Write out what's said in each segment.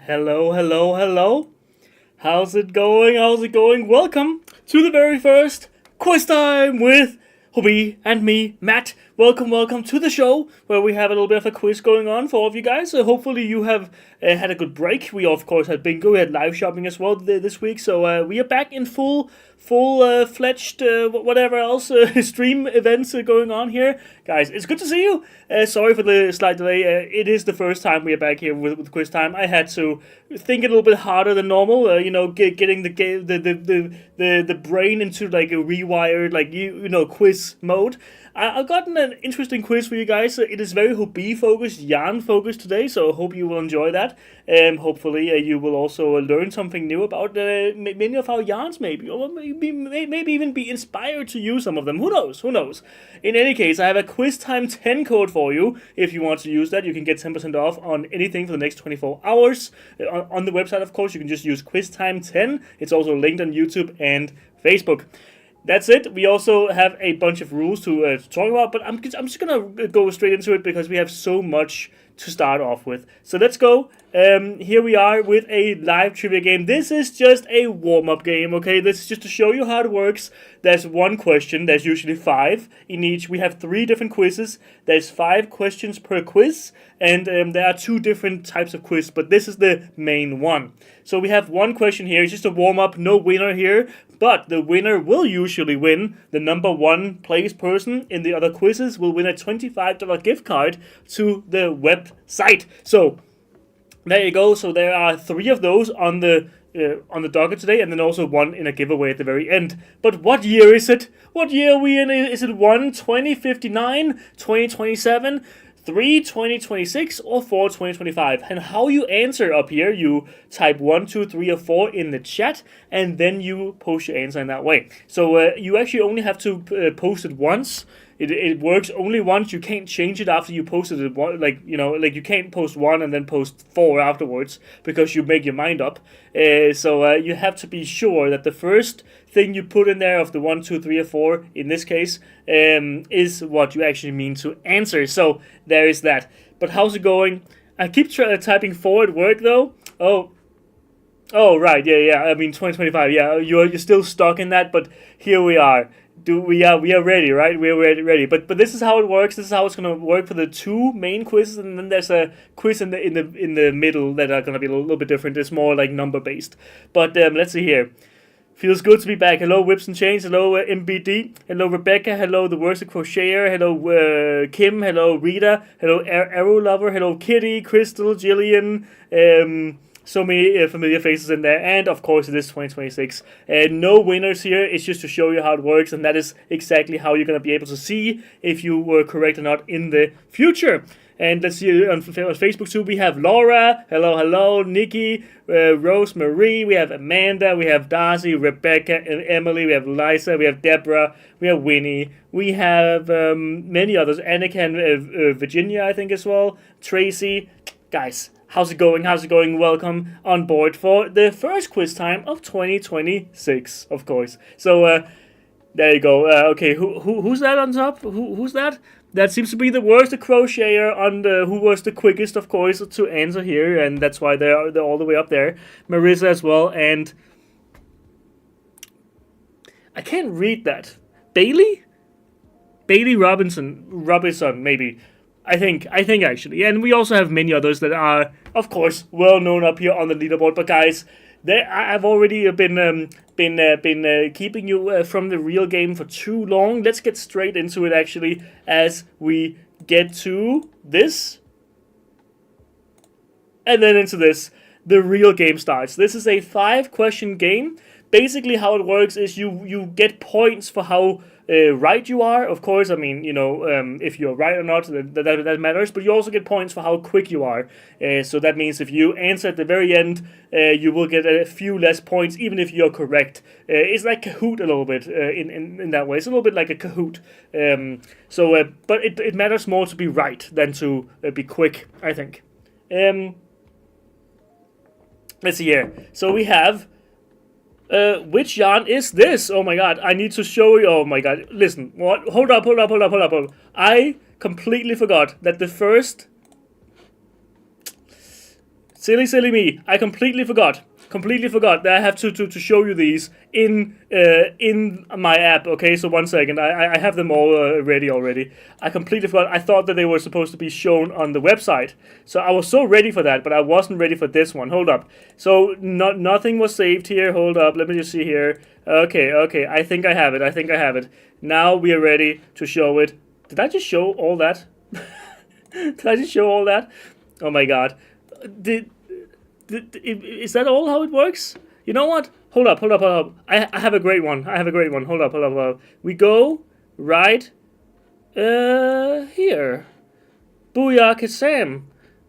Hello, hello, hello. How's it going? How's it going? Welcome to the very first quiz time with Hobbii and me, Matt. Welcome to the show where we have a little bit of a quiz going on for all of you guys. So hopefully you have had a good break. We of course had bingo, we had live shopping as well this week. So we are back in full-fledged whatever else stream events going on here, guys. It's good to see you. Sorry for the slight delay. It is the first time we are back here with quiz time. I had to think a little bit harder than normal. Getting the brain into like a rewired quiz mode. I've gotten an interesting quiz for you guys. It is very Hobbii focused, yarn focused today, so I hope you will enjoy that. Hopefully you will also learn something new about many of our yarns, maybe, or maybe even be inspired to use some of them. Who knows? Who knows? In any case, I have a Quiztime 10 code for you. If you want to use that, you can get 10% off on anything for the next 24 hours. On the website, of course, you can just use Quiztime 10. It's also linked on YouTube and Facebook. That's it. We also have a bunch of rules to talk about, but I'm just gonna go straight into it because we have so much to start off with. So let's go. Here we are with a live trivia game. This is just a warm-up game, okay? This is just to show you how it works. There's one question. There's usually 5 in each. We have 3 different quizzes. There's 5 questions per quiz, and there are 2 different types of quiz, but this is the main one. So we have one question here. It's just a warm-up, no winner here, but the winner will usually win. The number 1 place person in the other quizzes will win a $25 gift card to the website. So there you go. So there are 3 of those on the docket today, and then also 1 in a giveaway at the very end. But what year is it? What year are we in? Is it 1 2059, 2027, 3 2026, or 4 2025? And how you answer up here, you type 1, 2, 3, or 4 in the chat, and then you post your answer in that way. So you actually only have to post it once. It works only once. You can't change it after you posted it. You can't post 1 and then post 4 afterwards because you make your mind up. So you have to be sure that the first thing you put in there of the 1, 2, 3, or 4 in this case is what you actually mean to answer. So there is that. But how's it going? I keep typing 4 at work though. Oh right, yeah. I mean 2025. Yeah, you're still stuck in that. But here we are. We are ready, right? We're ready. But this is how it works. This is how it's gonna work for the 2 main quizzes, and then there's a quiz in the middle that are gonna be a little bit different. It's more like number based. But let's see here. Feels good to be back. Hello, Whips and Chains. Hello, MBD. Hello, Rebecca. Hello, the Worst Crocheter. Hello, Kim. Hello, Rita. Hello, Arrow Lover. Hello, Kitty, Crystal, Jillian. So many familiar faces in there, and of course it is 2026. No winners here. It's just to show you how it works, and that is exactly how you're going to be able to see if you were correct or not in the future. And let's see on Facebook too. We have Laura. Hello, Nikki, Rosemarie. We have Amanda. We have Darcy, Rebecca, and Emily. We have Liza. We have Deborah. We have Winnie. We have many others. Annika and Virginia, I think, as well. Tracy. Guys, how's it going? Welcome on board for the first quiz time of 2026, of course. So there you go. Okay, who's that on top? Who's that? That seems to be the worst crocheter on who was the quickest, of course, to answer here, and that's why they're all the way up there. Marissa as well, and I can't read that. Bailey Robinson, maybe. I think actually, and we also have many others that are, of course, well known up here on the leaderboard. But guys, I've already been keeping you from the real game for too long. Let's get straight into it actually, as we get to this, and then into this. The real game starts. This is a 5-question game. Basically, how it works is you get points for how right you are. Of course, I mean, if you're right or not, that matters. But you also get points for how quick you are. So that means if you answer at the very end, you will get a few less points, even if you're correct. It's like Kahoot a little bit in that way. It's a little bit like a Kahoot. But it matters more to be right than to be quick, I think. Let's see here. So we have. Which yarn is this? Oh my god, I need to show you. Oh my god, listen. What? Hold up. I completely forgot that the first Silly me. I completely forgot. Completely forgot that I have to show you these in my app. Okay, so 1 second. I have them all ready already. I completely forgot. I thought that they were supposed to be shown on the website. So I was so ready for that, but I wasn't ready for this one. Hold up. So nothing was saved here. Hold up. Let me just see here. Okay. I think I have it. Now we are ready to show it. Did I just show all that? Did I just show all that? Oh my god. Is that all how it works? You know what? Hold up. I have a great one. Hold up. We go right here. Booyah Sam.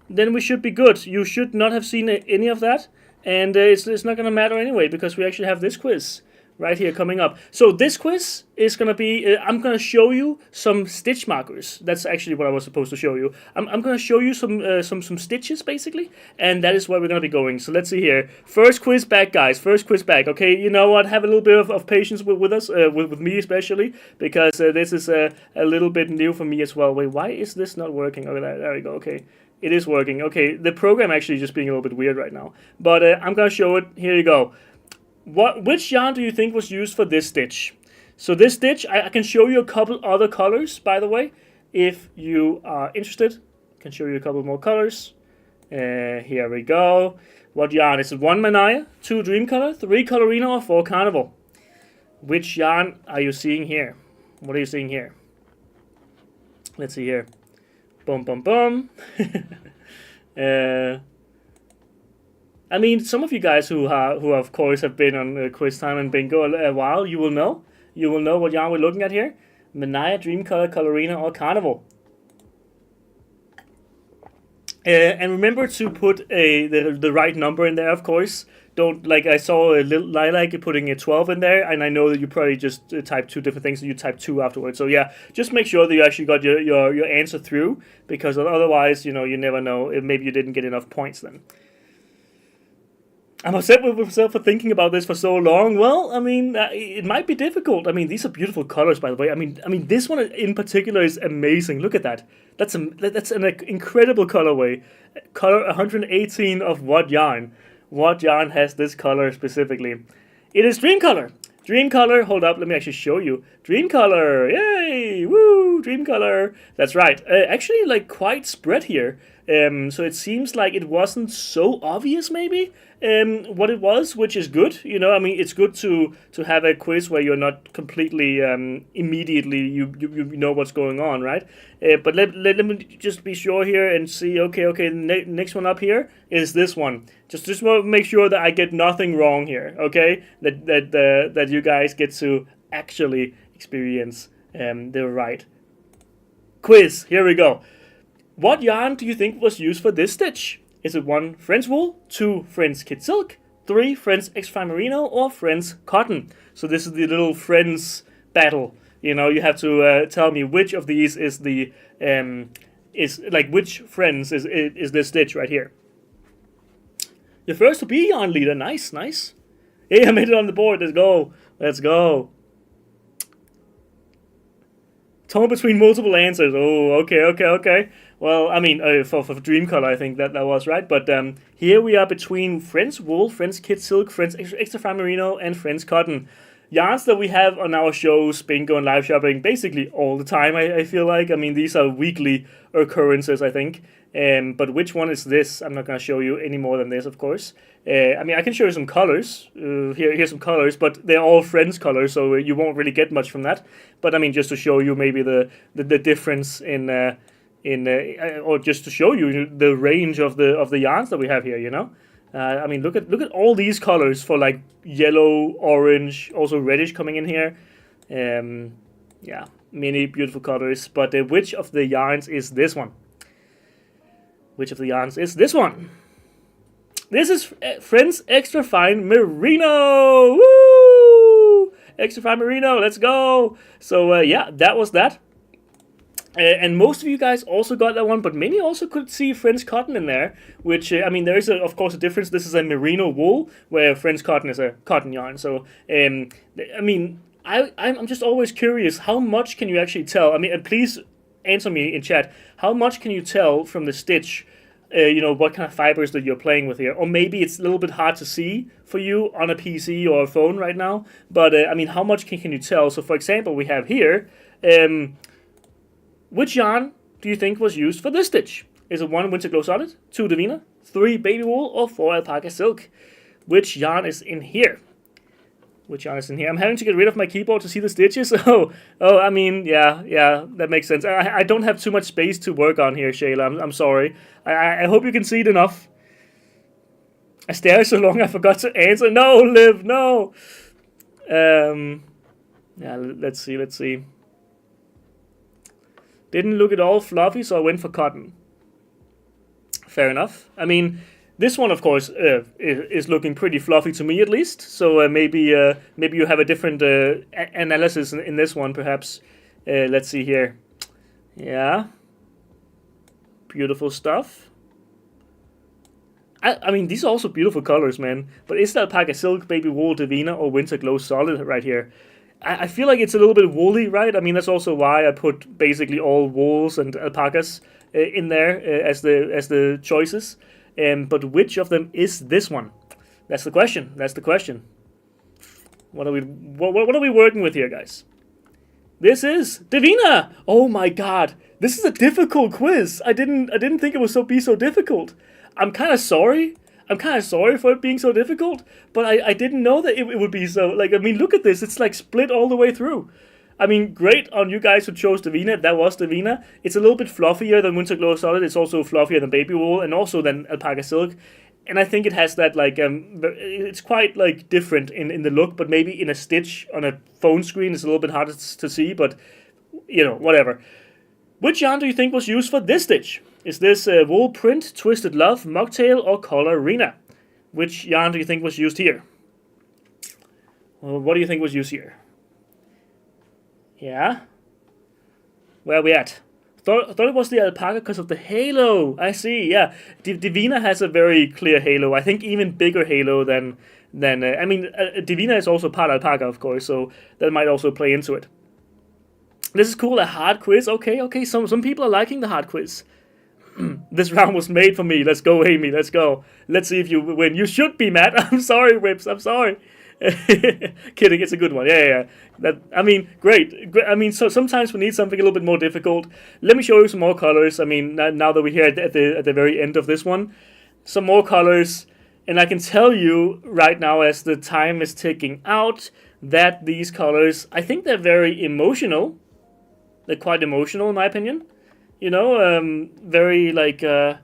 Then we should be good. You should not have seen any of that. And it's not going to matter anyway because we actually have this quiz right here coming up. So this quiz is going to be, I'm going to show you some stitch markers. That's actually what I was supposed to show you. I'm going to show you some stitches basically, and that is where we're going to be going. So let's see here. First quiz back, guys. Okay, you know what? Have a little bit of patience with us, with me especially, because this is a little bit new for me as well. Wait, why is this not working? Okay, there we go. Okay. It is working. Okay, the program actually just being a little bit weird right now. But I'm going to show it. Here you go. Which yarn do you think was used for this stitch? So this stitch, I can show you a couple other colors, by the way. If you are interested, I can show you a couple more colors. Here we go. What yarn? Is it 1 Manaya, 2 Dreamcolor, 3 Colorino, or 4 Carnival? Which yarn are you seeing here? What are you seeing here? Let's see here. Boom. I mean, some of you guys who of course have been on Quiztime and Bingo a while, you will know what yarn we're looking at here. Manaya, Dreamcolor, Colorina, or Carnival. And remember to put the right number in there, of course. Don't, like I saw a little Lilac putting a 12 in there, and I know that you probably just typed 2 different things and you typed 2 afterwards. So yeah, just make sure that you actually got your answer through, because otherwise, you never know. Maybe you didn't get enough points then. I'm upset with myself for thinking about this for so long. Well, I mean, it might be difficult. I mean, these are beautiful colors, by the way. I mean, this one in particular is amazing. Look at that. That's an incredible colorway. Color 118 of what yarn? What yarn has this color specifically? It is Dreamcolor. Dreamcolor. Hold up. Let me actually show you. Dreamcolor. Yay! Woo! Dreamcolor. That's right. Actually, like quite spread here. So it seems like it wasn't so obvious, maybe, what it was, which is good. I mean, it's good to have a quiz where you're not completely immediately you know what's going on, right? But let me just be sure here and see. Okay. Next one up here is this one. Just want to make sure that I get nothing wrong here. Okay, that you guys get to actually experience the right quiz. Here we go. What yarn do you think was used for this stitch? Is it 1 French wool, 2 French kid silk, 3 French extra fine merino, or French cotton? So this is the little French battle. You have to tell me which of these is the which French is this stitch right here. Your first Hobbii yarn leader, nice. Hey, I made it on the board. Let's go. Torn between multiple answers. Oh, okay. Well, I mean, for Dreamcolor, I think that was right. But here we are between French wool, French kid silk, French extra fine merino, and French cotton. Yarns that we have on our shows, Bingo and live shopping, basically all the time, I feel like. I mean, these are weekly occurrences, I think. But which one is this? I'm not going to show you any more than this, of course. I mean, I can show you some colors. Here's some colors, but they're all French colors, so you won't really get much from that. But I mean, just to show you maybe the difference or just to show you the range of the yarns that we have here. I mean, look at all these colors for like yellow, orange, also reddish coming in here. Yeah, many beautiful colors. But which of the yarns is this one? Which of the yarns is this one? This is French Extra Fine Merino! Woo! Extra Fine Merino, let's go! So, yeah, that was that. And most of you guys also got that one, but many also could see French cotton in there, which, I mean, there is, of course, a difference. This is a merino wool, where French cotton is a cotton yarn. So, I mean, I'm just always curious, how much can you actually tell? I mean, please answer me in chat. How much can you tell from the stitch what kind of fibers that you're playing with here. Or maybe it's a little bit hard to see for you on a PC or a phone right now. But I mean, how much can you tell? So, for example, we have here, which yarn do you think was used for this stitch? Is it 1 Winter Glow Solid, 2 Davina, 3 Baby Wool, or 4 Alpaca Silk? Which yarn is in here? Which yarn is in here? I'm having to get rid of my keyboard to see the stitches. I mean, yeah, that makes sense. I don't have too much space to work on here, Shayla. I'm sorry. I hope you can see it enough. I stared so long I forgot to answer. No, Liv, no. Yeah, let's see. Didn't look at all fluffy, so I went for cotton. Fair enough. I mean, this one, of course, is looking pretty fluffy to me, at least. So maybe you have a different analysis in this one, perhaps. Let's see here. Yeah. Beautiful stuff. I mean, these are also beautiful colors, man. But is the Alpaca Silk, Baby Wool, Davina, or Winter Glow Solid right here? I feel like it's a little bit woolly, right? I mean, that's also why I put basically all wools and alpacas in there as the choices. But which of them is this one? That's the question. What are we working with here, guys? This is Davina. Oh my God, this is a difficult quiz. I didn't think it was be so difficult. I'm kind of sorry. For it being so difficult, but I didn't know that it would be so. Like, I mean, look at this. It's like split all the way through. I mean, great on you guys who chose Davina. That was Davina. It's a little bit fluffier than Winter Glow Solid. It's also fluffier than Baby Wool and also than Alpaca Silk. And I think it has that, like, it's quite, like, different in the look, but maybe in a stitch on a phone screen it's a little bit harder to see, but, whatever. Which yarn do you think was used for this stitch? Is this Wool Print, Twisted Love, Mocktail, or Colorina? Which yarn do you think was used here? Well, what do you think was used here? Yeah? Where are we at? I thought it was the alpaca because of the halo. I see, yeah. Davina has a very clear halo. I think even bigger halo than Davina is also part alpaca, of course, so that might also play into it. This is cool, a hard quiz. Okay. Some people are liking the hard quiz. This round was made for me. Let's go, Amy. Let's go. Let's see if you win. You should be, Matt. I'm sorry, Whips. I'm sorry. Kidding. It's a good one. Yeah. Great. I mean, so sometimes we need something a little bit more difficult. Let me show you some more colors. I mean, now that we're here at the very end of this one, some more colors, and I can tell you right now as the time is ticking out that these colors, I think they're very emotional. They're quite emotional, in my opinion. Very like. I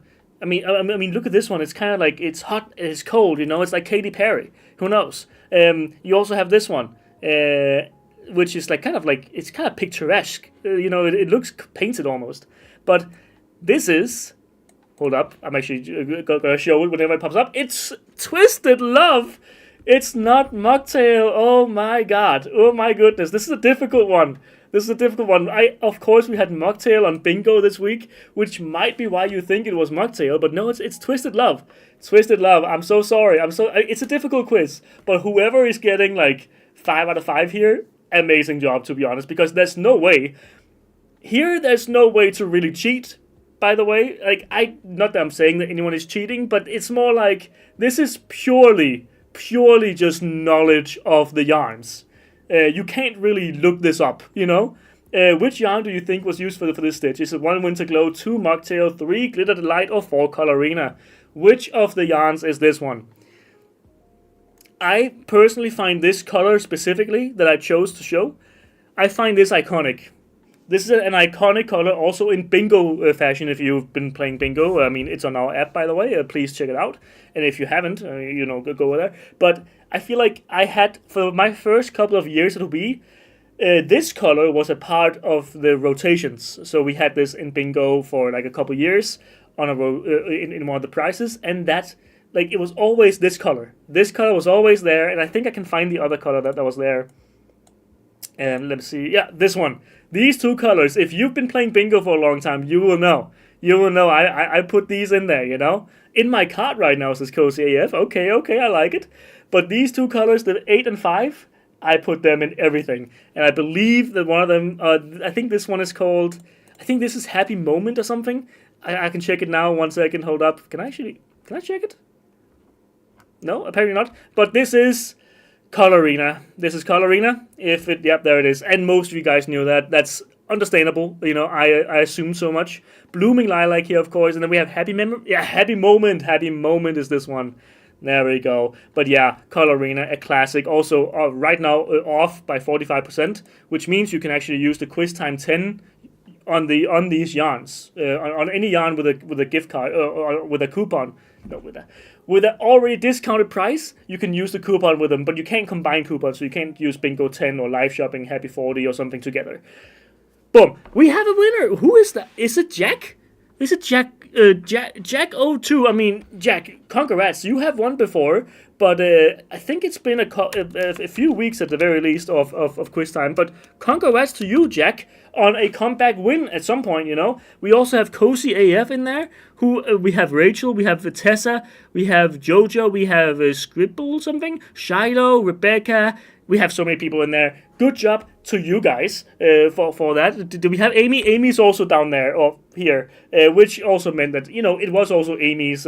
mean, look at this one. It's kind of like it's hot, it's cold. It's like Katy Perry. Who knows? You also have this one, which is like it's kind of picturesque. It looks painted almost. But this is. Hold up, I'm actually gonna show it whenever it pops up. It's Twisted Love. It's not Mocktail. Oh my God. Oh my goodness. This is a difficult one. Of course, we had Mocktail on bingo this week, which might be why you think it was Mocktail, but no, it's Twisted Love. Twisted Love. I'm so sorry. It's a difficult quiz, but whoever is getting like 5 out of 5 here, amazing job, to be honest, because there's no way to really cheat. By the way, not that I'm saying that anyone is cheating, but it's more like this is purely just knowledge of the yarns. You can't really look this up, Which yarn do you think was used for this stitch? Is it 1 Winter Glow, 2 Mocktail, 3 Glitter Delight, or 4 Colorina? Which of the yarns is this one? I personally find this color specifically that I chose to show, I find this iconic. This is an iconic color also in bingo fashion if you've been playing bingo. I mean, it's on our app, by the way. Please check it out. And if you haven't, go there. But I feel like I had, for my first couple of years at Hobbii, this color was a part of the rotations. So we had this in bingo for like a couple years on in one of the prizes. And that, it was always this color. This color was always there. And I think I can find the other color that was there. And let's see. Yeah, this one. These two colors, if you've been playing bingo for a long time, you will know. I put these in there, In my cart right now, says Cozy AF. Okay, I like it. But these two colors, the 8 and 5, I put them in everything. And I believe that one of them, I think this one is called, I think this is Happy Moment or something. I can check it now. 1 second. Hold up. Can I check it? No, apparently not. But this is Colorina. This is Colorina. Yep, there it is. And most of you guys knew that. That's understandable. I assume so much. Blooming Lilac here, of course. And then we have Happy Moment. Happy Moment is this one. There we go. But yeah, Colorina, a classic. Also, right now off by 45%, which means you can actually use the Quiztime 10 on these yarns, on any yarn with a gift card or with a coupon. No, with an already discounted price, you can use the coupon with them, but you can't combine coupons, so you can't use Bingo 10 or Live Shopping Happy 40 or something together. Boom! We have a winner. Who is that? Is it Jack? Is it Jack? Jack02. I mean, Jack, congrats. You have won before, but I think it's been a few weeks at the very least of quiz time. But congrats to you, Jack, on a comeback win at some point. We also have Cozy AF in there. Who we have Rachel, we have Tessa, we have Jojo, we have Scribble something, Shiloh, Rebecca. We have so many people in there. Good job to you guys for that. Do we have Amy? Amy's also down there or here, which also meant that it was also Amy's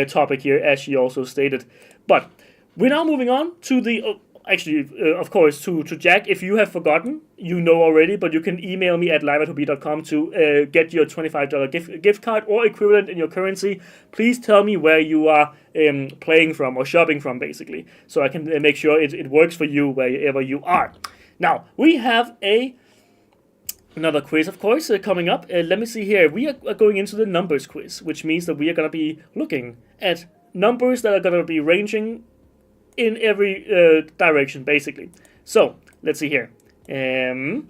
topic here, as she also stated. But we're now moving on to the of course, to Jack. If you have forgotten, you know already, but you can email me at live@hobbii.com to get your $25 gift card or equivalent in your currency. Please tell me where you are playing from or shopping from, basically, so I can make sure it works for you wherever you are. Now, we have another quiz, of course, coming up. Let me see here. We are going into the numbers quiz, which means that we are going to be looking at numbers that are going to be ranging in every direction, basically. So, let's see here. You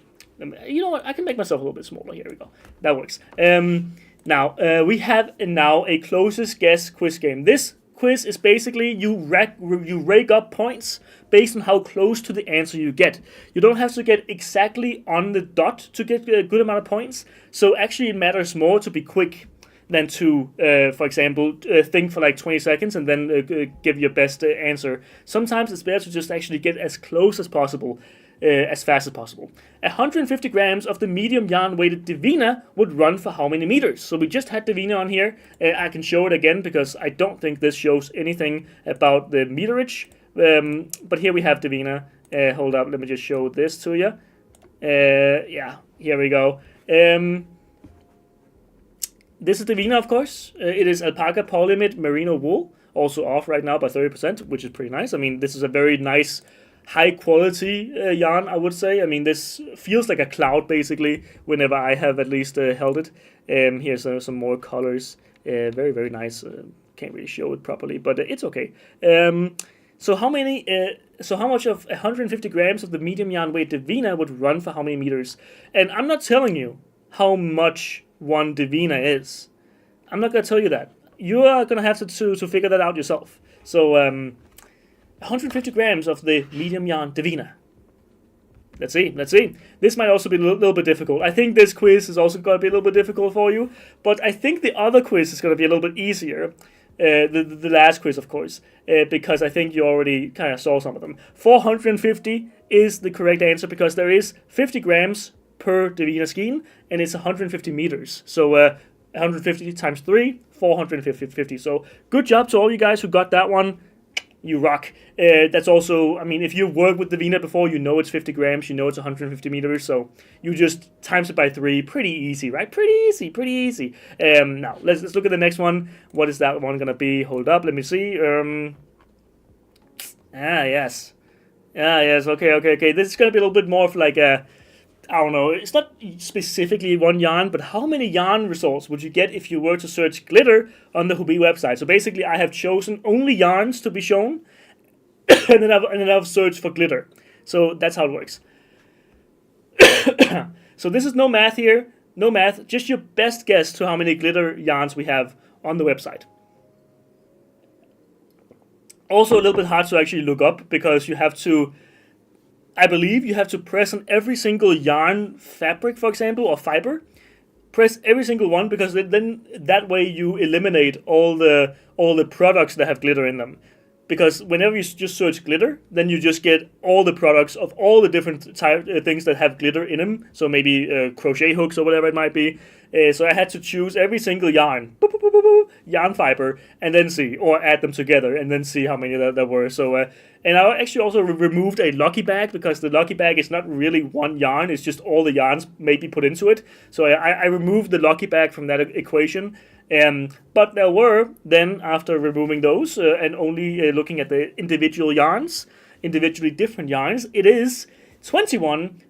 know what? I can make myself a little bit smaller. Here we go. That works. Now, we have now a closest guess quiz game. This quiz is basically you rake up points based on how close to the answer you get. You don't have to get exactly on the dot to get a good amount of points. So, actually, it matters more to be quick than to, for example, think for like 20 seconds and then give your best answer. Sometimes it's better to just actually get as close as possible, as fast as possible. 150 grams of the medium yarn-weighted Divina would run for how many meters? So we just had Divina on here. I can show it again because I don't think this shows anything about the meterage. But here we have Divina. Hold up, let me just show this to you. Yeah, here we go. This is Divina, of course. It is alpaca polyamide merino wool, also off right now by 30%, which is pretty nice. I mean, this is a very nice, high-quality yarn, I would say. I mean, this feels like a cloud, basically, whenever I have at least held it. Here's some more colors. Very, very nice. Can't really show it properly, but it's okay. So how much of 150 grams of the medium yarn weight Divina would run for how many meters? And I'm not telling you how much one Divina is. I'm not going to tell you that. You are going to have to figure that out yourself. So, 150 grams of the medium yarn Divina. Let's see. This might also be a little bit difficult. I think this quiz is also going to be a little bit difficult for you, but I think the other quiz is going to be a little bit easier. The last quiz, of course, because I think you already kind of saw some of them. 450 is the correct answer because there is 50 grams per Divina skein, and it's 150 meters. So 150 times 3, 450. So good job to all you guys who got that one. You rock. That's also, I mean, if you've worked with Divina before, you know it's 50 grams, you know it's 150 meters, so you just times it by 3. Pretty easy, right? Pretty easy. Now, let's look at the next one. What is that one going to be? Hold up, let me see. Yes. Okay. This is going to be a little bit more of like a, I don't know, it's not specifically one yarn, but how many yarn results would you get if you were to search glitter on the Hobbii website? So basically, I have chosen only yarns to be shown, and then I've searched for glitter. So that's how it works. So this is no math here, just your best guess to how many glitter yarns we have on the website. Also a little bit hard to actually look up because you have to, I believe you have to press on every single yarn fabric, for example, or fiber. Press every single one because then that way you eliminate all the products that have glitter in them. because whenever you just search glitter, then you just get all the products of all the different things that have glitter in them. So maybe crochet hooks or whatever it might be. So I had to choose every single yarn, yarn fiber, and then see, or add them together, and then see how many there were. So, and I actually also removed a lucky bag, because the lucky bag is not really one yarn, it's just all the yarns maybe put into it. So I removed the lucky bag from that equation. But there were, then, after removing those and only looking at the individual yarns, individually different yarns, it is 21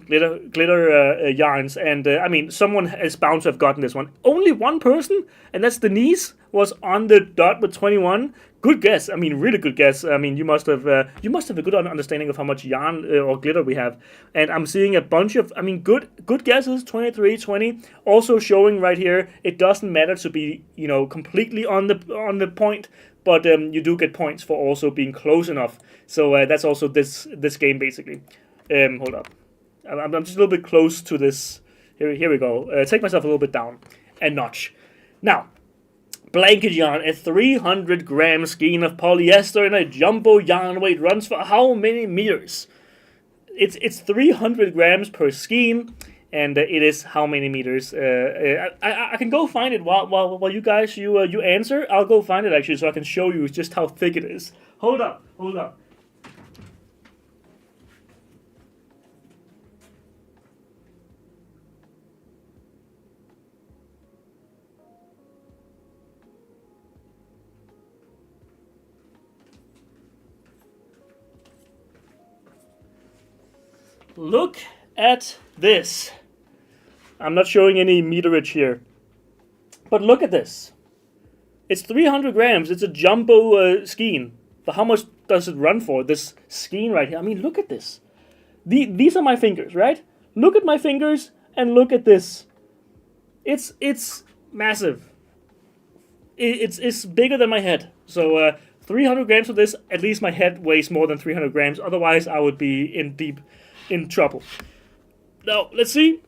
glitter yarns. And I mean, someone is bound to have gotten this one. Only one person, and that's Denise, was on the dot with 21. Good guess. I mean, really good guess. I mean, you must have a good understanding of how much yarn or glitter we have. And I'm seeing a bunch of, I mean, good guesses. 23, 20. Also showing right here, it doesn't matter to be, completely on the point, but you do get points for also being close enough. So that's also this game basically. Hold up. I'm just a little bit close to this. Here we go. Take myself a little bit down a notch. Now, blanket yarn, a 300-gram skein of polyester in a jumbo yarn weight runs for how many meters? It's 300 grams per skein, and it is how many meters? I can go find it while you guys you answer. I'll go find it actually, so I can show you just how thick it is. Hold up. Look at this. I'm not showing any meterage here, but look at this. It's 300 grams. It's a jumbo skein. But how much does it run for, this skein right here? I mean, look at this. These are my fingers, right? Look at my fingers and look at this. It's massive. It's bigger than my head. So 300 grams of this, at least my head weighs more than 300 grams. Otherwise, I would be in trouble. Now, let's see.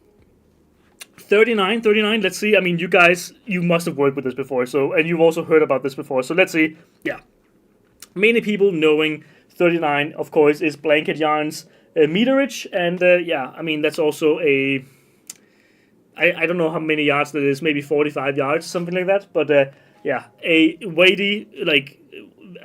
39, let's see. I mean, you guys, you must have worked with this before, so, and you've also heard about this before, so let's see. Yeah. Many people knowing 39, of course, is blanket yarns meterage, and yeah, I mean, that's also a, I don't know how many yards that is, maybe 45 yards, something like that, but yeah, a weighty, like,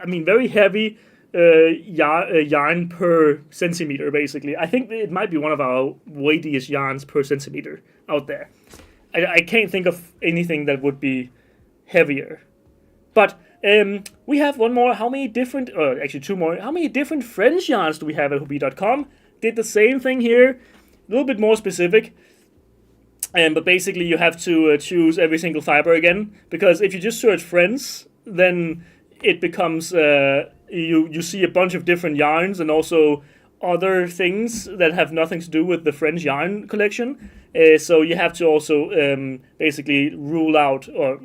I mean, very heavy yarn per centimeter, basically. I think it might be one of our weightiest yarns per centimeter out there. I can't think of anything that would be heavier. But we have one more. How many different, actually two more. How many different French yarns do we have at Hobbii.com? Did the same thing here, a little bit more specific. But basically you have to choose every single fiber again, because if you just search French, then it becomes, you see a bunch of different yarns and also other things that have nothing to do with the French yarn collection. So you have to also basically rule out, or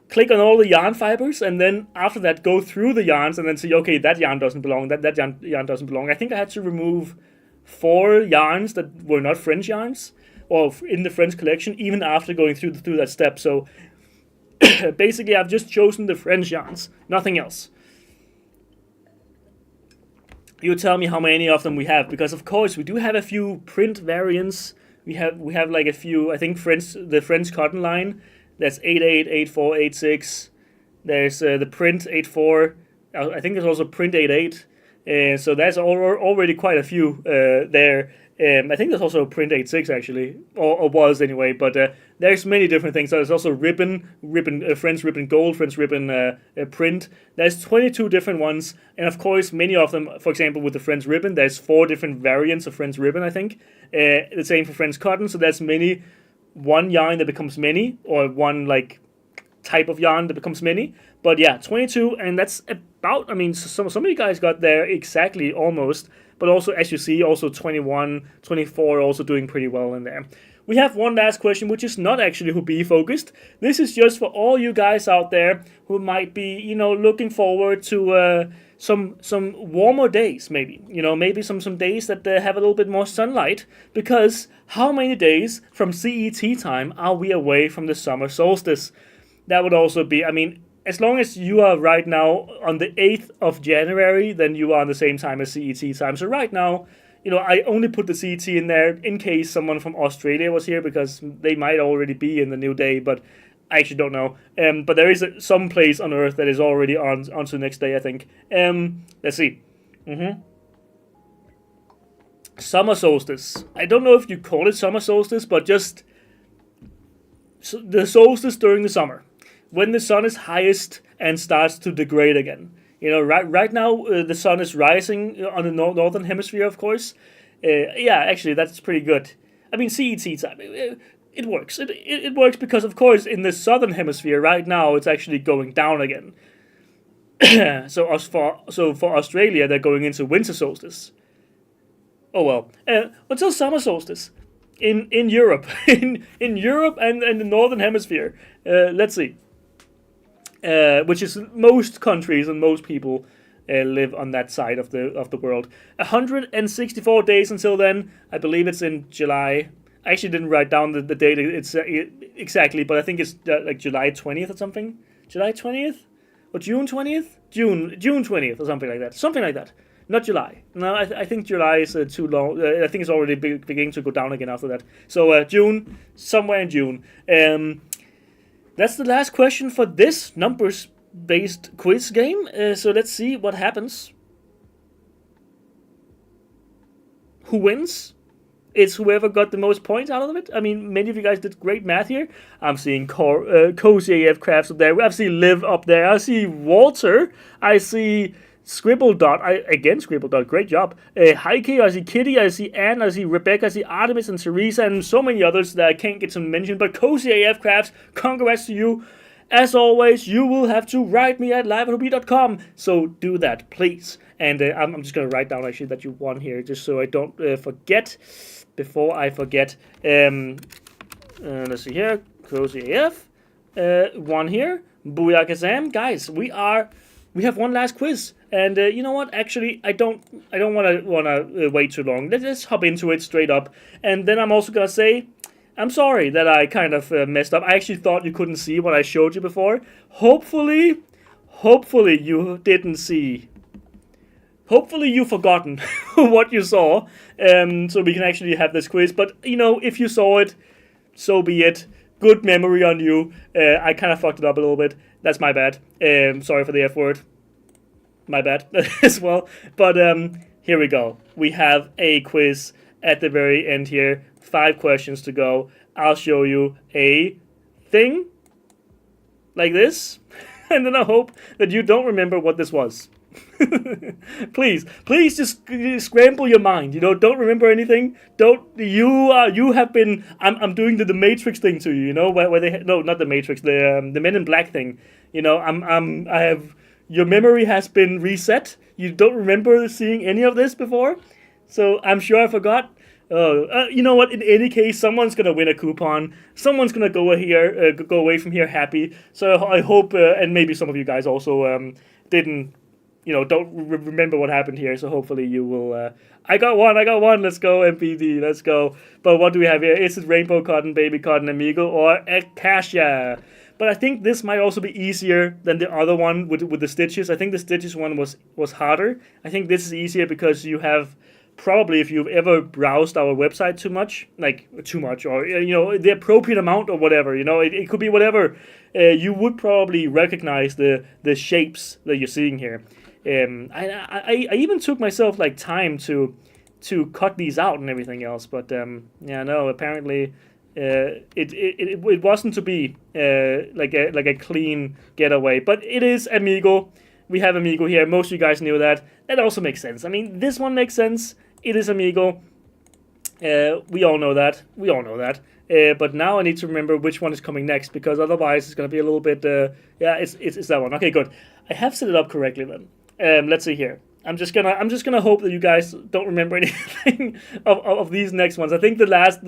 click on all the yarn fibers, and then after that go through the yarns and then see, okay, that yarn doesn't belong, that yarn doesn't belong. I think I had to remove 4 yarns that were not French yarns, or in the French collection, even after going through that step. So basically I've just chosen the French yarns, nothing else. You tell me how many of them we have, because of course we do have a few print variants. We have like a few, I think the French cotton line, that's 88, 84, 86. There's the print 84. I think there's also print 88. So that's already quite a few there. I think there's also print 86 actually, or was anyway. But there's many different things. There's also ribbon, French ribbon gold, French ribbon print. There's 22 different ones, and of course many of them. For example, with the French ribbon, there's 4 different variants of French ribbon. I think the same for French cotton. So that's many. One yarn that becomes many, or one like type of yarn that becomes many. But yeah, 22, and that's about, I mean, some of you guys got there exactly, almost. But also, as you see, also 21, 24 also doing pretty well in there. We have one last question, which is not actually Hobbii focused. This is just for all you guys out there who might be, looking forward to some warmer days, maybe. Maybe some days that have a little bit more sunlight. Because how many days from CET time are we away from the summer solstice? That would also be, I mean, as long as you are right now on the 8th of January, then you are on the same time as CET time. So right now, I only put the CET in there in case someone from Australia was here, because they might already be in the new day, but I actually don't know. But there is some place on Earth that is already on to the next day, I think. Let's see. Summer solstice. I don't know if you call it summer solstice, but just the solstice during the summer, when the sun is highest and starts to degrade again. Right now the sun is rising on the northern hemisphere, of course. Yeah, actually, that's pretty good. I mean, CET time, it works. It works because, of course, in the southern hemisphere right now, it's actually going down again. So for Australia, they're going into winter solstice. Oh well. Until summer solstice in Europe, in Europe and the northern hemisphere. Let's see. Which is most countries and most people live on that side of the world. 164 days until then. I believe it's in July. I actually didn't write down the date exactly, but I think it's like July 20th or something. July 20th? Or June 20th? June 20th or something like that. Something like that. Not July. No, I think July is too long. I think it's already beginning to go down again after that. So June, somewhere in June. That's the last question for this numbers-based quiz game. So let's see what happens. Who wins? It's whoever got the most points out of it. I mean, many of you guys did great math here. I'm seeing Cozy AF Crafts up there. I see Liv up there. I see Walter. I see Scribble Dot. Scribble Dot. Great job. Heike. I see Kitty. I see Anne. I see Rebecca. I see Artemis and Teresa and so many others that I can't get to mention. But Cozy AF Crafts, congrats to you. As always, you will have to write me at live@hobbii.com. So do that, please. And I'm just going to write down actually that you won here, just so I don't forget. Before I forget, let's see here, Cozy AF, one here, Booyah Kazam. Guys, we have one last quiz, and you know what? Actually, I don't want to wait too long. Let's hop into it straight up, and then I'm also gonna say, I'm sorry that I kind of messed up. I actually thought you couldn't see what I showed you before. Hopefully you didn't see. Hopefully you've forgotten what you saw, so we can actually have this quiz. But, if you saw it, so be it. Good memory on you. I kind of fucked it up a little bit. That's my bad. Sorry for the F word. My bad as well. But here we go. We have a quiz at the very end here. 5 questions to go. I'll show you a thing like this. And then I hope that you don't remember what this was. please just scramble your mind. Don't remember anything. You have been. I'm doing the Matrix thing to you. Where they no, not the Matrix. The Men in Black thing. I have your memory has been reset. You don't remember seeing any of this before, so I'm sure I forgot. You know what? In any case, someone's gonna win a coupon. Someone's gonna go away from here happy. So I hope, and maybe some of you guys also didn't. Don't remember what happened here, so hopefully you will... I got one, let's go, MPD, let's go. But what do we have here? Is it Rainbow Cotton, Baby Cotton, Amigo, or Acacia? But I think this might also be easier than the other one with the stitches. I think the stitches one was harder. I think this is easier because you have... Probably if you've ever browsed our website too much, or, the appropriate amount or whatever, it could be whatever, you would probably recognize the shapes that you're seeing here. I even took myself time to cut these out and everything else, but apparently it wasn't to be like a clean getaway. But it is Amigo. We have Amigo here. Most of you guys knew that. That also makes sense. I mean, this one makes sense. It is Amigo. We all know that. But now I need to remember which one is coming next, because otherwise it's going to be a little bit... it's that one. Okay, good. I have set it up correctly then. Let's see here. I'm just gonna hope that you guys don't remember anything of these next ones. I think the last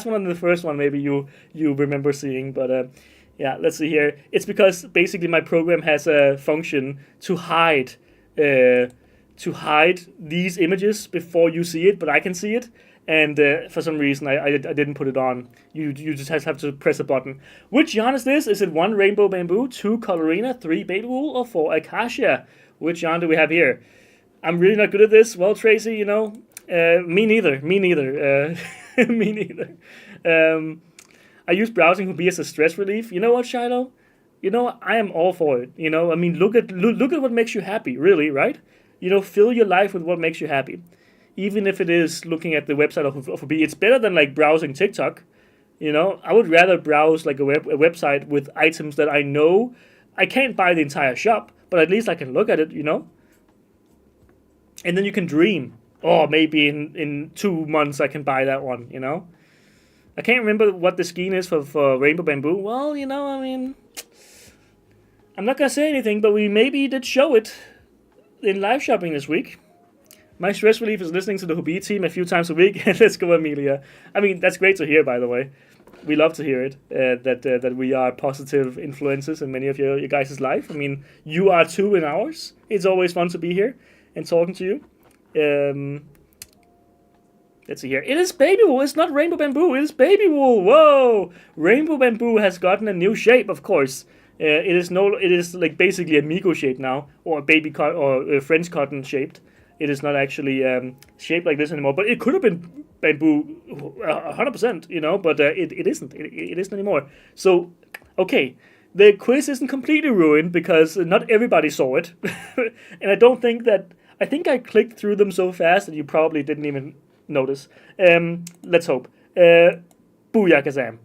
one and the first one maybe you remember seeing, but let's see here. It's because basically my program has a function to hide these images before you see it, but I can see it. and for some reason I didn't put it on. You just have to press a button. Which yarn is this? Is it 1 rainbow bamboo, 2 colorina, 3 baby wool, or 4 acacia? Which yarn do we have here? I'm really not good at this. Well, Tracy, me neither. Me neither. Me neither. I use browsing Hobbii as a stress relief. You know what, Shiloh? I am all for it. I mean, look at what makes you happy, really, right? Fill your life with what makes you happy. Even if it is looking at the website of Hobbii, it's better than like browsing TikTok. I would rather browse like a website with items that I know I can't buy the entire shop, but at least I can look at it, And then you can dream. Oh, maybe in 2 months I can buy that one, I can't remember what the skein is for Rainbow Bamboo. Well, I mean, I'm not going to say anything, but we maybe did show it in live shopping this week. My stress relief is listening to the Hobbii team a few times a week. Let's go, Amelia. I mean, that's great to hear, by the way. We love to hear it, that we are positive influences in many of your guys' life. I mean, you are too in ours. It's always fun to be here and talking to you. Let's see here. It is baby wool. It's not rainbow bamboo. It is baby wool. Whoa! Rainbow bamboo has gotten a new shape, of course. It is like basically a Migo shape now, or a baby or French cotton shaped. It is not actually shaped like this anymore. But it could have been bamboo, 100%, But it isn't. It isn't anymore. So, okay. The quiz isn't completely ruined because not everybody saw it, and I don't think that. I think I clicked through them so fast that you probably didn't even notice. Let's hope. Booyakazam.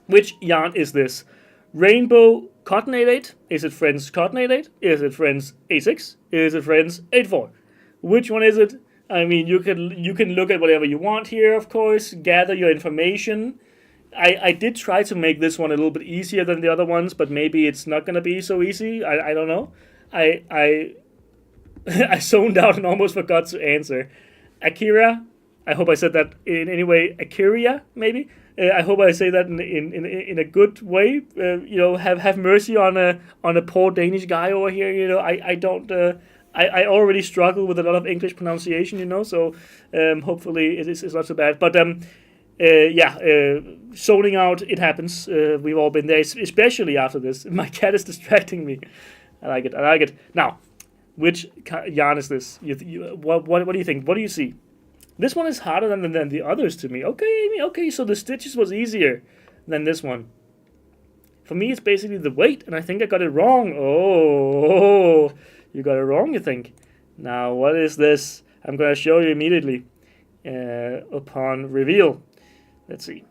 Which yarn is this? Rainbow Cotton 88? Is it Friends Cotton 88? Is it Friends A6? Is it Friends 84? Which one is it? I mean, you can look at whatever you want here, of course. Gather your information. I did try to make this one a little bit easier than the other ones, but maybe it's not going to be so easy. I don't know. I zoned out and almost forgot to answer. Akira, I hope I said that in any way. Akira, maybe. I hope I say that in a good way. Have mercy on a poor Danish guy over here. I don't. I already struggle with a lot of English pronunciation. So hopefully it's not so bad. But zoning out, it happens. We've all been there, especially after this. My cat is distracting me. I like it. Now, which yarn is this? What do you think? What do you see? This one is harder than the others to me. Okay, Amy, okay, so the stitches was easier than this one. For me, it's basically the weight, and I think I got it wrong. Oh, you got it wrong, you think? Now, what is this? I'm going to show you immediately upon reveal. Let's see.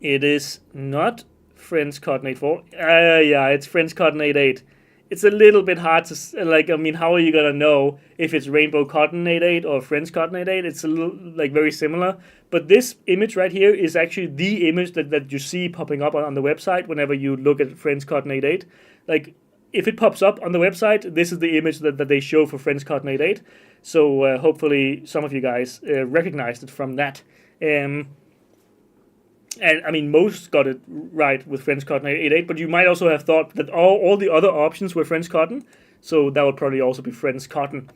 It is not French Cotton 84. Yeah, it's French Cotton 88. It's a little bit hard to, how are you going to know if it's Rainbow Cotton 88 or French Cotton 88? It's a little, very similar. But this image right here is actually the image that you see popping up on the website whenever you look at French Cotton 88. If it pops up on the website, this is the image that they show for French Cotton 88. So hopefully some of you guys recognized it from that. And I mean, most got it right with French Cotton 88, but you might also have thought that all the other options were French Cotton, so that would probably also be French Cotton.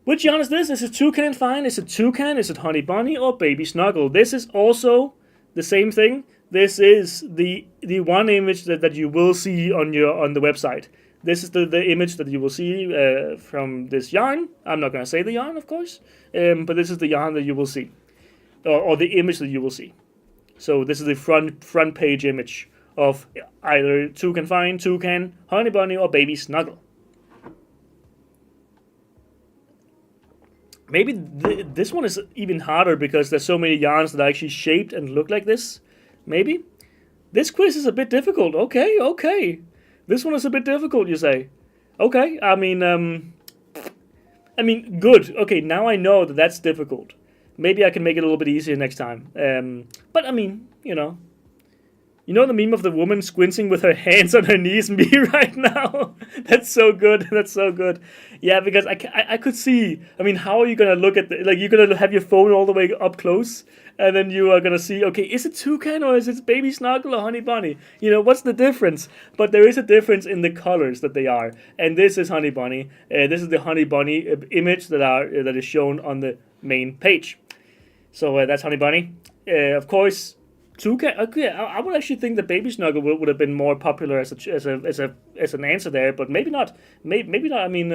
Which yarn is this? Is it Toucan and Fine? Is it Toucan? Is it Honey Bunny or Baby Snuggle? This is also the same thing. This is the one image that you will see on the website. This is the image that you will see from this yarn. I'm not going to say the yarn, of course, but this is the yarn that you will see, or the image that you will see. So this is the front page image of either Toucan Fine, Toucan, Honey Bunny, or Baby Snuggle. Maybe this one is even harder because there's so many yarns that are actually shaped and look like this. Maybe. This quiz is a bit difficult. Okay. This one is a bit difficult, you say. Okay, I mean, good. Okay, now I know that that's difficult. Maybe I can make it a little bit easier next time. But I mean, you know the meme of the woman squinting with her hands on her knees, me right now? That's so good. That's so good. Yeah, because I could see. I mean, how are you going to look at you're going to have your phone all the way up close, and then you are going to see, okay, is it Toucan or is it Baby Snuggle or Honey Bunny? What's the difference? But there is a difference in the colors that they are. And this is Honey Bunny. This is the Honey Bunny image that is shown on the main page. So that's Honey Bunny. Of course, Toucan. Okay, I would actually think that Baby Snuggle would have been more popular as an answer there, but maybe not. Maybe not. I mean,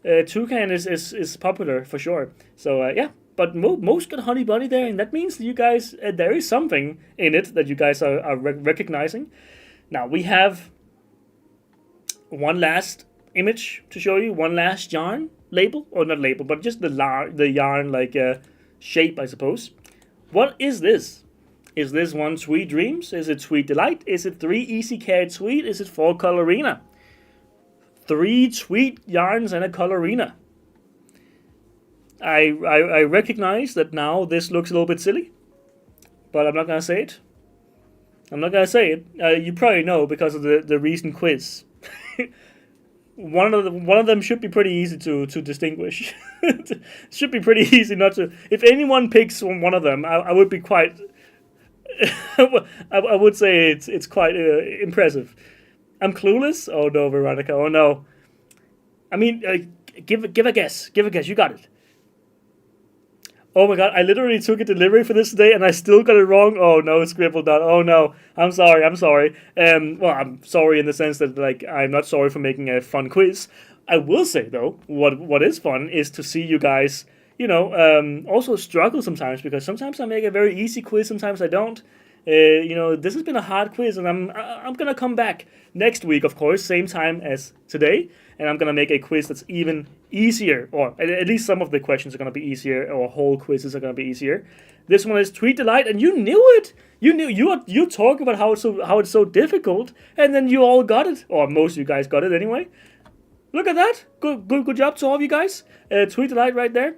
Toucan is popular for sure. So yeah, but most got Honey Bunny there, and that means you guys there is something in it that you guys are recognizing. Now we have one last image to show you, one last yarn label, or not label, but just the yarn like shape, I suppose. What is this? Is this one Sweet Dreams? Is it Sweet Delight? Is it 3 Easy Carried Sweet? Is it 4 Colorina? 3 sweet yarns and a Colorina. I recognize that now this looks a little bit silly, but I'm not gonna say it. I'm not gonna say it. You probably know because of the recent quiz. One of them should be pretty easy to distinguish. Should be pretty easy not to. If anyone picks one of them, I would be quite. I would say it's quite impressive. I'm clueless. Oh no, Veronica. Oh no. I mean, give a guess. Give a guess. You got it. Oh my god, I literally took a delivery for this today and I still got it wrong. Oh no, Scribble Dot. Oh no, I'm sorry. Well, I'm sorry in the sense that like I'm not sorry for making a fun quiz. I will say though, what is fun is to see you guys, also struggle sometimes, because sometimes I make a very easy quiz, sometimes I don't. This has been a hard quiz, and I'm gonna come back next week, of course, same time as today, and I'm gonna make a quiz that's even easier, or at least some of the questions are gonna be easier, or whole quizzes are gonna be easier. This one is Tweet Delight, and you knew it. You talk about how it's so difficult, and then you all got it, or most of you guys got it anyway. Look at that. Good job to all of you guys. Tweet Delight right there.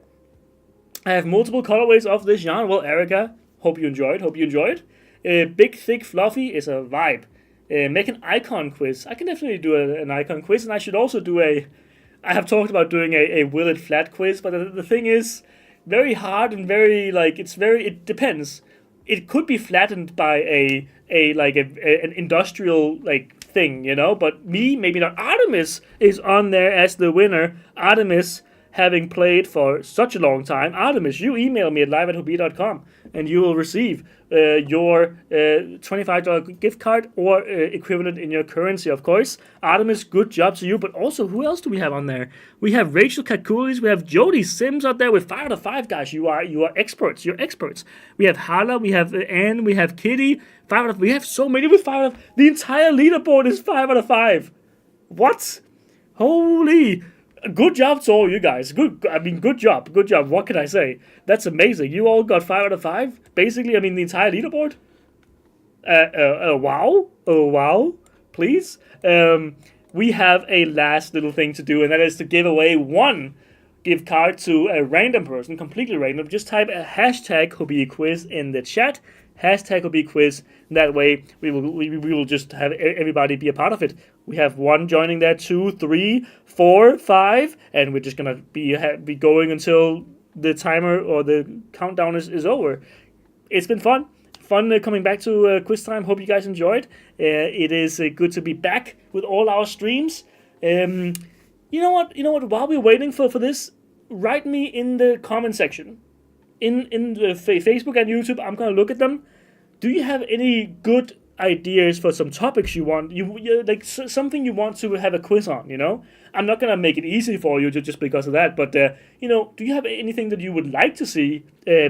I have multiple colorways of this yarn. Well, Erica, hope you enjoyed. Big, thick, fluffy is a vibe. Make an icon quiz. I can definitely do an icon quiz, and I should also do I have talked about doing a will it flat quiz, but the thing is, very hard and very it depends. It could be flattened by an industrial thing, but maybe not. Artemis is on there as the winner. Artemis, having played for such a long time. Artemis, you email me at live@hobbii.com and you will receive your $25 gift card or equivalent in your currency, of course. Artemis, good job to you. But also, who else do we have on there? We have Rachel Katkulis, we have Jody Sims out there with 5 out of 5, guys. You are experts. You're experts. We have Hala, we have Anne, we have Kitty. We have so many with 5 out of. The entire leaderboard is 5 out of 5. What? Holy. Good job to all you guys. Good job. What can I say? That's amazing. You all got 5 out of 5. Basically, the entire leaderboard. Wow. Oh, wow. Please. We have a last little thing to do, and that is to give away one gift card to a random person, completely random. Just type a hashtag Hobbii quiz in the chat. Hashtag Hobbii quiz. That way, we will just have everybody be a part of it. We have 1 joining there, 2, 3, 4, 5, and we're just gonna be going until the timer or the countdown is over. It's been fun coming back to quiz time. Hope you guys enjoyed. It is good to be back with all our streams. You know what? While we're waiting for this, write me in the comment section, in the Facebook and YouTube. I'm gonna look at them. Do you have any good ideas for some topics you want? You something you want to have a quiz on? I'm not gonna make it easy for you just because of that. But do you have anything that you would like to see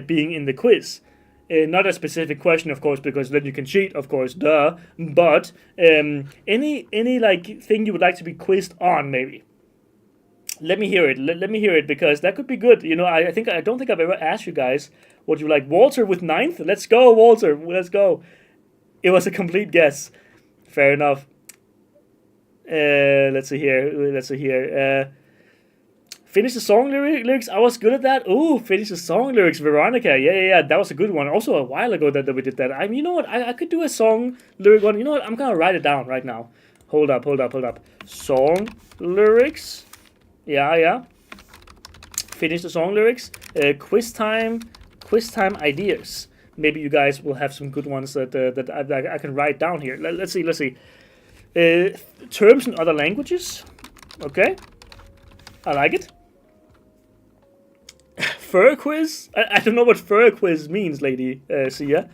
being in the quiz? Not a specific question, of course, because then you can cheat, of course, duh. But any thing you would like to be quizzed on, maybe. Let me hear it. Let me hear it, because that could be good. I don't think I've ever asked you guys what you like. Walter with 9th. Let's go, Walter. Let's go. It was a complete guess. Fair enough. Let's see here. Finish the song lyrics. I was good at that. Ooh, finish the song lyrics. Veronica. Yeah. That was a good one. Also, a while ago that we did that. You know what? I could do a song lyric one. You know what? I'm gonna write it down right now. Hold up. Song lyrics. Yeah. Finish the song lyrics. Quiz time ideas. Maybe you guys will have some good ones that I can write down here. Let's see. Terms in other languages. Okay. I like it. fur quiz? I don't know what fur quiz means, lady Sia.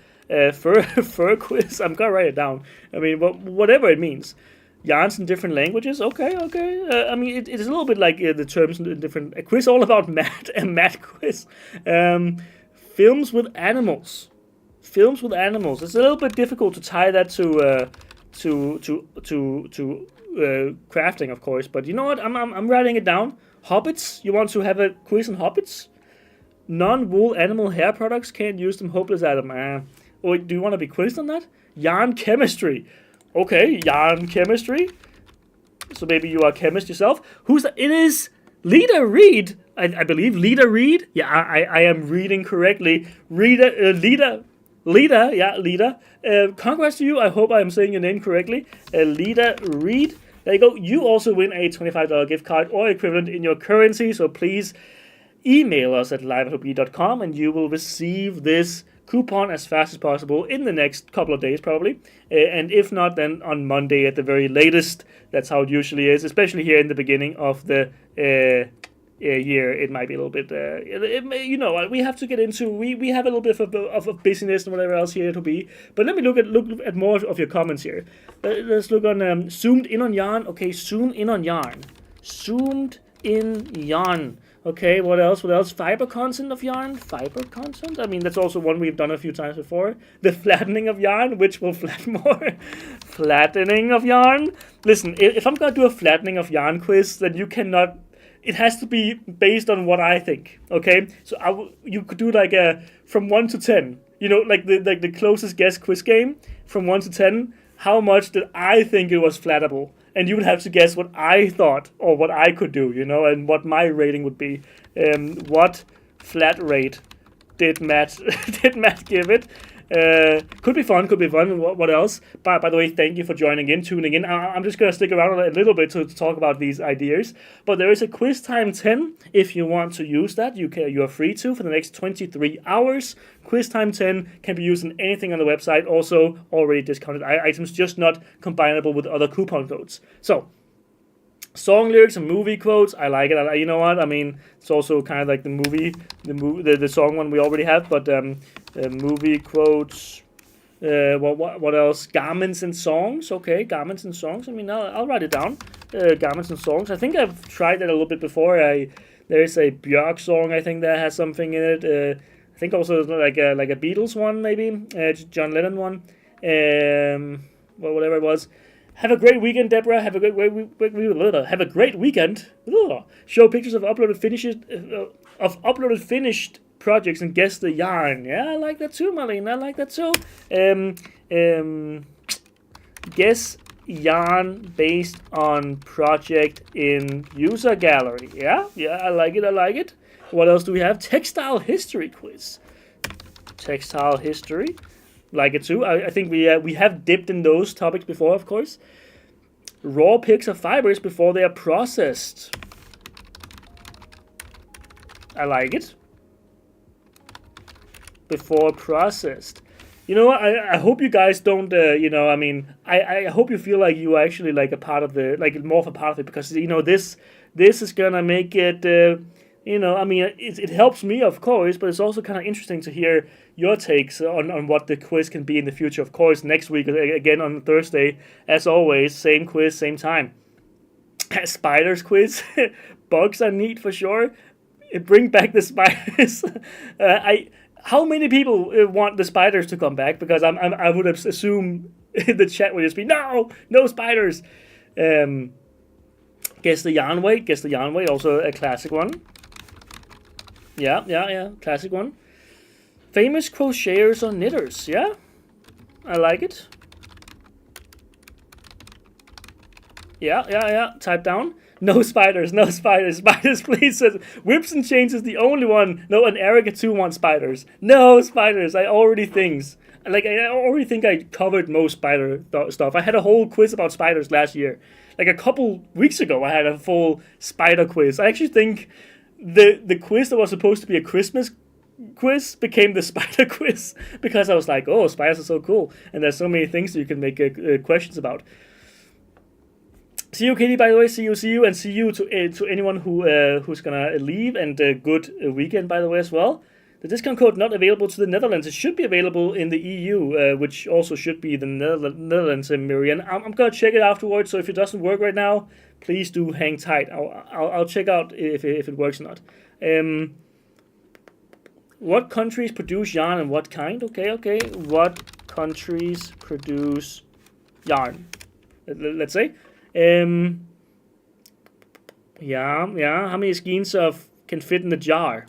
Fur quiz. I'm gonna write it down. I mean, whatever it means. Yarns in different languages. Okay, okay. I mean, it is a little bit like the terms in different. A quiz all about Matt. A Matt quiz. Films with animals. Films with animals. It's a little bit difficult to tie that to crafting, of course. But you know what? I'm writing it down. Hobbits. You want to have a quiz on hobbits? Non-wool animal hair products, can't use them. Hopeless, Adam. Or do you want to be quizzed on that? Yarn chemistry. Okay, yarn chemistry. So maybe you are a chemist yourself. Who's that? It is Lita Reed. I believe Lita Reed. Yeah, I am reading correctly. Lita. Yeah, Lita. Congrats to you. I hope I am saying your name correctly. Lita Reed. There you go. You also win a $25 gift card or equivalent in your currency. So please email us at live@hobbii.com and you will receive this coupon as fast as possible in the next couple of days, probably. And if not, then on Monday at the very latest. That's how it usually is, especially here in the beginning of the year. It might be a little bit, we have to get into, we have a little bit of busyness and whatever else here to be. But let me look at more of your comments here. Let's look on zoomed in on yarn. Okay, zoom in on yarn. Zoomed in yarn. Okay, what else? Fiber content of yarn? Fiber content? I mean, that's also one we've done a few times before. The flattening of yarn, which will flatten more. Flattening of yarn? Listen, if I'm going to do a flattening of yarn quiz, then you cannot... It has to be based on what I think, okay? So you could do like a from 1 to 10. You know, like the closest guess quiz game. From 1 to 10, how much did I think it was flattable? And you would have to guess what I thought or what I could do, and what my rating would be. What flat rate did Matt give it? Could be fun. What else? By the way, thank you for tuning in. I'm just going to stick around a little bit to talk about these ideas. But there is a Quiztime 10. If you want to use that, you are free to for the next 23 hours. Quiztime 10 can be used in anything on the website. Also, already discounted items, just not combinable with other coupon codes. So, song lyrics and movie quotes. I like it. You know what? I mean, it's also kind of like the song one we already have, but movie quotes. What else? Garments and songs. Okay, garments and songs. I mean, I'll write it down. Garments and songs. I think I've tried that a little bit before. There's a Björk song. I think that has something in it. I think also like a Beatles one, maybe John Lennon one. Whatever it was. Have a great weekend, Deborah. Have a great weekend. Show pictures of uploaded finished projects and guess the yarn. Yeah, I like that too, Marlene. I like that too. Guess yarn based on project in user gallery. Yeah, I like it. What else do we have? Textile history quiz. Textile history. Like it too. I think we have dipped in those topics before, of course. Raw picks of fibers before they are processed. I like it. Before processed. You know what? I hope you guys don't. I hope you feel like you are actually like a part of more of a part of it, because this is gonna make it. It helps me, of course, but it's also kind of interesting to hear your takes on what the quiz can be in the future. Of course, next week, again on Thursday, as always, same quiz, same time. Spiders quiz. Bugs are neat for sure. Bring back the spiders. How many people want the spiders to come back? Because I would assume the chat would just be, no spiders. Guess the yarn weight. Also a classic one. Yeah, classic one. Famous crocheters or knitters, yeah? I like it. Yeah, type down. No spiders, spiders please. Whips and chains is the only one. No, and Erica too wants spiders. No spiders, I already think I covered most spider stuff. I had a whole quiz about spiders last year. Like a couple weeks ago, I had a full spider quiz. I actually think the quiz that was supposed to be a Christmas quiz became the spider quiz, because I was like, oh, spiders are so cool, and there's so many things that you can make questions about. See you, Katie. By the way, see you, and see you to anyone who's gonna leave, and good weekend, by the way, as well. The discount code not available to the Netherlands. It should be available in the EU, which also should be the Netherlands, Miriam. I'm gonna check it afterwards. So if it doesn't work right now, please do hang tight. I'll check out if it works or not. What countries produce yarn and what kind? Okay. What countries produce yarn? Let's say. Yeah. How many skeins can fit in the jar?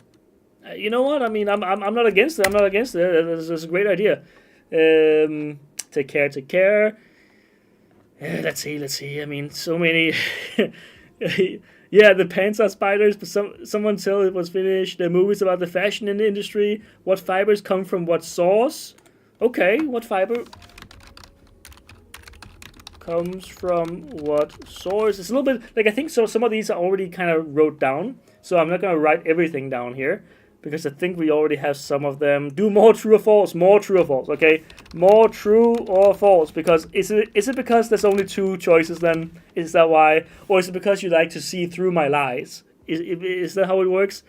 You know what? I mean, I'm not against it. It's a great idea. Take care. Let's see. I mean, so many. Yeah, the pants are spiders, but someone tell it was finished. The movie's about the fashion in the industry. What fibers come from what source? Okay, what fiber comes from what source? It's a little bit like, I think so. Some of these are already kind of wrote down, so I'm not gonna write everything down here because I think we already have some of them. Do more true or false. More true or false. Okay, more true or false. Because is it because there's only two choices? Then is that why, or is it because you like to see through my lies? Is that how it works?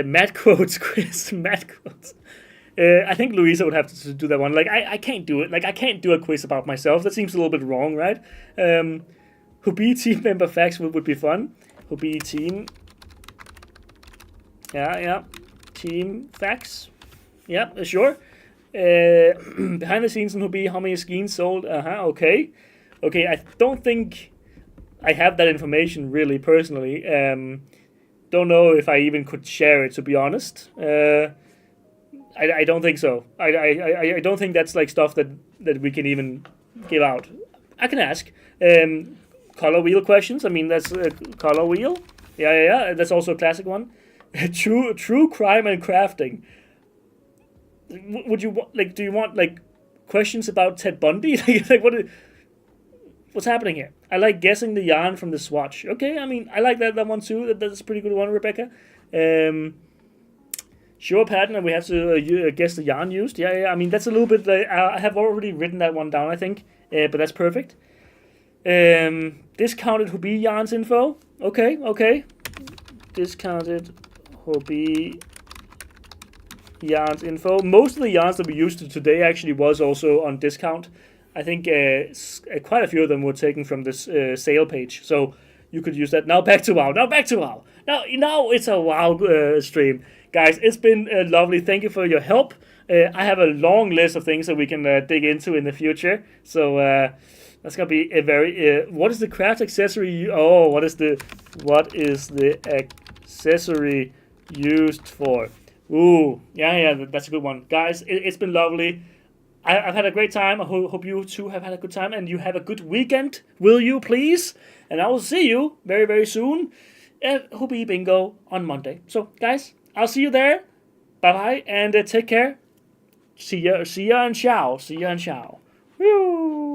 Mad quotes, Chris. Mad quotes. I think Louisa would have to do that one. Like, I can't do it. Like, I can't do a quiz about myself. That seems a little bit wrong, right? Hobbii team member facts would be fun. Hobbii team. Yeah. Team facts. Yeah, sure. Behind the scenes in Hobbii, how many skeins sold? Okay. I don't think I have that information really personally. Don't know if I even could share it, to be honest. I don't think so. I don't think that's like stuff that we can even give out. I can ask. Color wheel questions. I mean, that's a color wheel. Yeah. That's also a classic one. True crime and crafting. Would you do you want like questions about Ted Bundy? What's happening here? I like guessing the yarn from the swatch. Okay, I mean, I like that one too. That's a pretty good one, Rebecca. Sure pattern, and we have to guess the yarn used. Yeah. I mean, that's a little bit. I have already written that one down, I think, but that's perfect. Discounted Hobbii yarns info. Okay. Discounted Hobbii yarns info. Most of the yarns that we used today actually was also on discount. I think quite a few of them were taken from this sale page, so you could use that. Now back to WoW. Now it's a WoW stream. Guys, it's been lovely. Thank you for your help. I have a long list of things that we can dig into in the future. So that's gonna be a very. What is the craft accessory? What is the accessory used for? Ooh, yeah. That's a good one, guys. It's been lovely. I've had a great time. I hope you too have had a good time, and you have a good weekend. Will you please? And I will see you very, very soon at Hobbii Bingo on Monday. So, guys, I'll see you there. Bye-bye, and take care. See ya and ciao. Woo!